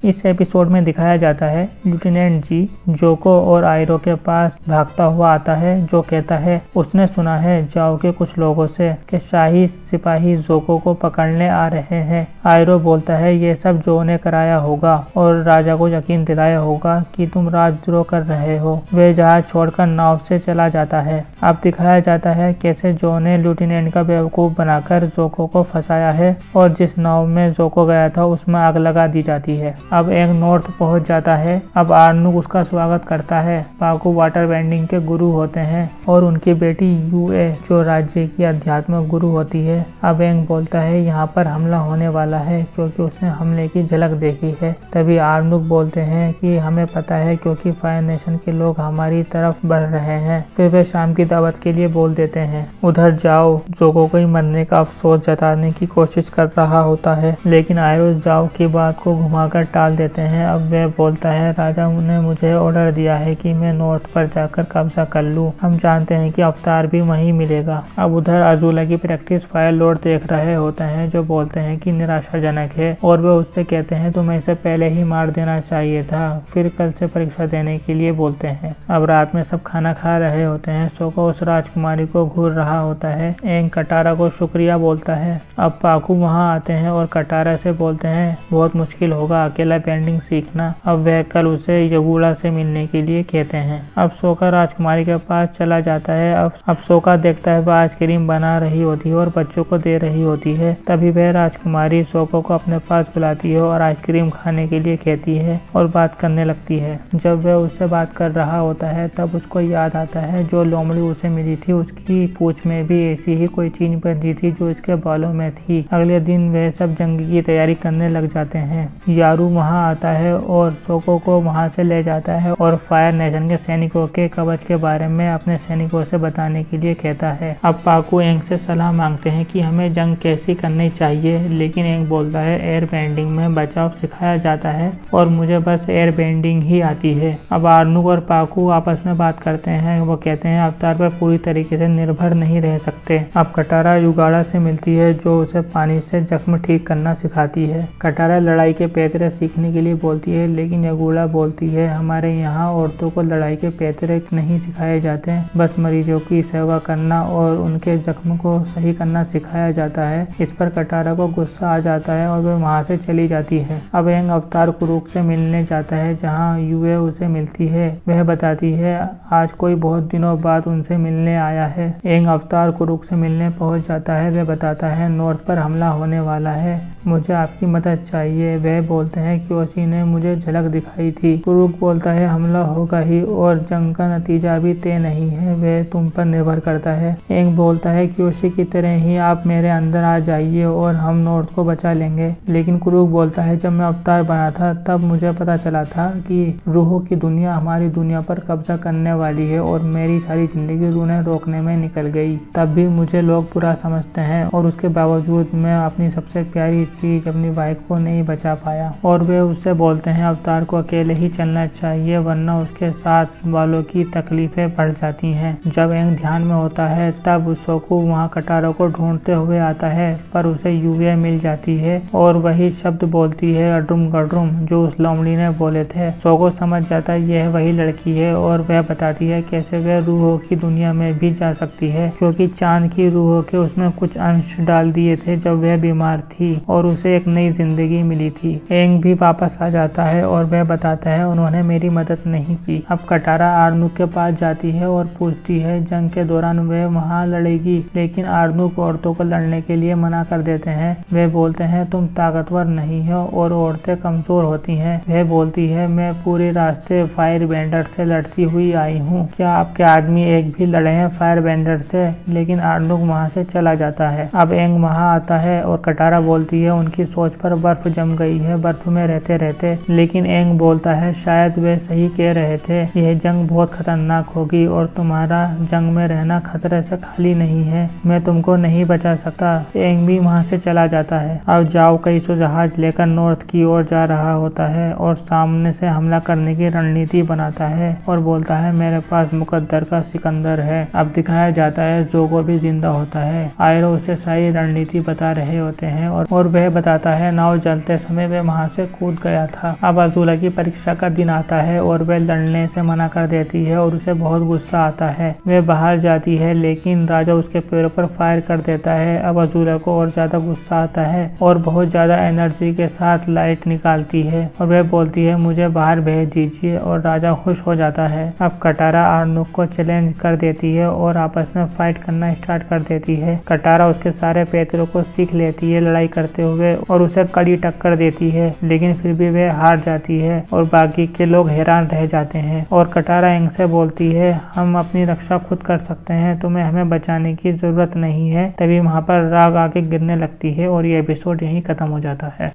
इस एपिसोड में दिखाया जाता है लेफ्टिनेंट जी जोको और आयरो के पास भागता हुआ आता है, जो कहता है उसने सुना है जाओ के कुछ लोगों से कि शाही सिपाही जोको को पकड़ने आ रहे हैं। आयरो बोलता है ये सब जो ने कराया होगा और राजा को यकीन दिलाया होगा कि तुम राजद्रोह कर रहे हो। वे जहाज छोड़कर नाव से चला जाता है। अब दिखाया जाता है कैसे जो ने लेफ्टिनेंट का बेवकूफ बनाकर जोको को फंसाया है और जिस नाव में जोको गया था उसमें आग लगा दी जाती है। अब एंग नॉर्थ पहुंच जाता है। अब आर्नुक उसका स्वागत करता है। पाकू वाटर बेंडिंग के गुरु होते हैं और उनकी बेटी यूए जो राज्य की अध्यात्म गुरु होती है। अब एंग बोलता है यहाँ पर हमला होने वाला है क्योंकि उसने हमले की झलक देखी है। तभी आर्नुक बोलते हैं कि हमें पता है क्योंकि फायर नेशन के लोग हमारी तरफ बढ़ रहे हैं। फिर वे शाम की दावत के लिए बोल देते हैं। उधर जाओ जोको को मरने का अफसोस जताने की कोशिश कर रहा होता है, लेकिन आयरो जाओ की बात को घुमाकर टाल देते हैं। अब वह बोलता है राजा ने मुझे ऑर्डर दिया है कि मैं नॉर्थ पर जाकर कब्जा कर लूं। हम जानते हैं कि अवतार भी वहीं मिलेगा। अब उधर अजूला की प्रैक्टिस फायर लॉर्ड देख रहे होते हैं, जो बोलते हैं कि निराशाजनक है और वे उससे कहते हैं तुम्हें इसे पहले ही मार देना चाहिए था। फिर कल से परीक्षा देने के लिए बोलते हैं। अब रात में सब खाना खा रहे होते हैं। सोको उस राजकुमारी को घूर रहा होता है। एंग कटारा को शुक्रिया बोलता है। अब पाकू वहां आते हैं और कटारा से बोलते हैं बहुत मुश्किल होगा अकेला बेंडिंग सीखना। अब वह कल उसे यगुड़ा से मिलने के लिए कहते हैं। अब सोका राजकुमारी के पास चला जाता है। अब सोका देखता है वह आइसक्रीम बना रही होती है और बच्चों को दे रही होती है। तभी वह राजकुमारी सोको को अपने पास बुलाती है और आइसक्रीम खाने के लिए कहती है और बात करने लगती है। जब वह उससे बात कर रहा होता है तब उसको याद आता है जो लोमड़ी उसे मिली थी उसकी पूंछ में भी ऐसी ही कोई चीज बंधी थी जो इसके बालों में थी। अगले दिन वह सब जंग की तैयारी करने लग जाते हैं। यारू वहां आता है और सोको को वहां से ले जाता है और फायर नेशन के सैनिकों के कवच के बारे में अपने सैनिकों से बताने के लिए कहता है। अब पाकू एंग से सलाह मांगते हैं कि हमें जंग कैसी करनी चाहिए, लेकिन एंग बोलता है एयर बेंडिंग में बचाव सिखाया जाता है और मुझे बस एयर बेंडिंग ही आती है। अब आर्नुक और पाकू आपस में बात करते हैं। वो कहते हैं अवतार पर पूरी तरीके से निर्भर नहीं रह सकते। अब कटारा युगाड़ा से मिलती है जो उसे पानी से जख्म ठीक करना सिखाती है। कटारा लड़ाई के पैतरे सीखने के लिए बोलती है, लेकिन यगुड़ा बोलती है हमारे यहाँ औरतों को लड़ाई के पैतरे नहीं सिखाए जाते, बस मरीजों की सेवा करना और उनके जख्म को सही करना सिखाया जाता है। इस पर कटारा को गुस्सा आ जाता है और वह वहाँ से चली जाती है। अब एंग अवतार कुरुक से मिलने जाता है जहाँ यूए उसे मिलती है। वह बताती है आज कोई बहुत दिनों बाद उनसे मिलने आया है। एंग अवतार कुरुक से मिलने पहुँच जाता है। वह बताता है नॉर्थ पर हमला होने वाला है, मुझे आपकी मदद चाहिए। वह बोलते हैं क्योशी ने मुझे झलक दिखाई थी। कुरुक बोलता है हमला होगा ही और जंग का नतीजा अभी तय नहीं है, वह तुम पर निर्भर करता है। एंग बोलता है क्योशी की तरह ही आप मेरे अंदर आ जाइए और हम नॉर्थ को बचा लेंगे। लेकिन कुरुक बोलता है जब मैं अवतार बना था तब मुझे पता चला था कि रूहों की दुनिया हमारी दुनिया पर कब्जा करने वाली है और मेरी सारी जिंदगी उन्हें रोकने में निकल गई। तब भी मुझे लोग बुरा समझते हैं और उसके बावजूद मैं अपनी सबसे प्यारी चीज अपनी वाइफ को नहीं बचा पाया। और वे उससे बोलते हैं अवतार को अकेले ही चलना चाहिए वरना उसके साथ वालों की तकलीफें बढ़ जाती हैं। जब एंग ध्यान में होता है तब सोकू वहाँ कटारा को ढूंढते हुए आता है, पर उसे यूए मिल जाती है और वही शब्द बोलती है अड्रुम गड्रुम जो उस लोमड़ी ने बोले थे। सोको समझ जाता है यह वही लड़की है और वह बताती है कैसे वह रूहों की दुनिया में भी जा सकती है क्योंकि चांद की रूहों के उसमें कुछ अंश डाल दिए थे जब वह बीमार थी और उसे एक नई जिंदगी मिली थी। एंग भी वापस आ जाता है और वह बताता है उन्होंने मेरी मदद नहीं की। अब कटारा आर्नुक के पास जाती है और पूछती है जंग के दौरान वह वहाँ लड़ेगी, लेकिन आर्नुक औरतों को लड़ने के लिए मना कर देते हैं। वे बोलते हैं तुम ताकतवर नहीं हो और औरतें कमजोर होती हैं। वह बोलती है मैं पूरे रास्ते फायर बेंडर से लड़ती हुई आई हूँ, क्या आपके आदमी एक भी लड़े हैं फायर बेंडर से? लेकिन आर्नुक वहाँ से चला जाता है। अब एंग वहाँ आता है और कटारा बोलती है उनकी सोच पर बर्फ जम गई है बर्फ में रहते रहते। लेकिन एंग बोलता है शायद वे सही कह रहे थे, यह जंग बहुत खतरनाक होगी और तुम्हारा जंग में रहना खतरे से खाली नहीं है, मैं तुमको नहीं बचा सकता। एंग भी वहाँ से चला जाता है। अब जाओ कई सौ जहाज लेकर नॉर्थ की ओर जा रहा होता है और सामने से हमला करने की रणनीति बनाता है और बोलता है मेरे पास मुकद्दर का सिकंदर है। अब दिखाया जाता है जोको भी जिंदा होता है। आयरो उसे सारी रणनीति बता रहे होते हैं और वह बताता है नाव चलते समय वे वहाँ से कूद गया था। अब अज़ूला की परीक्षा का दिन आता है और वह लड़ने से मना कर देती है और उसे बहुत गुस्सा आता है। वह बाहर जाती है लेकिन राजा उसके पैरों पर फायर कर देता है। अब अज़ूला को और ज्यादा गुस्सा आता है और बहुत ज्यादा एनर्जी के साथ लाइट निकालती है और वह बोलती है मुझे बाहर भेज दीजिए और राजा खुश हो जाता है। अब कटारा आर्नोक को चैलेंज कर देती है और आपस में फाइट करना स्टार्ट कर देती है। कटारा उसके सारे पैतरों को सीख लेती है लड़ाई करते हुए और उसे कड़ी टक्कर देती है, लेकिन फिर भी वह हार जाती है और बाकी के लोग हैरान रह जाते हैं। और कटारा एंग से बोलती है हम अपनी रक्षा खुद कर सकते हैं, तुम्हें हमें बचाने की जरूरत नहीं है। तभी वहाँ पर राग आके गिरने लगती है और ये एपिसोड यहीं खत्म हो जाता है।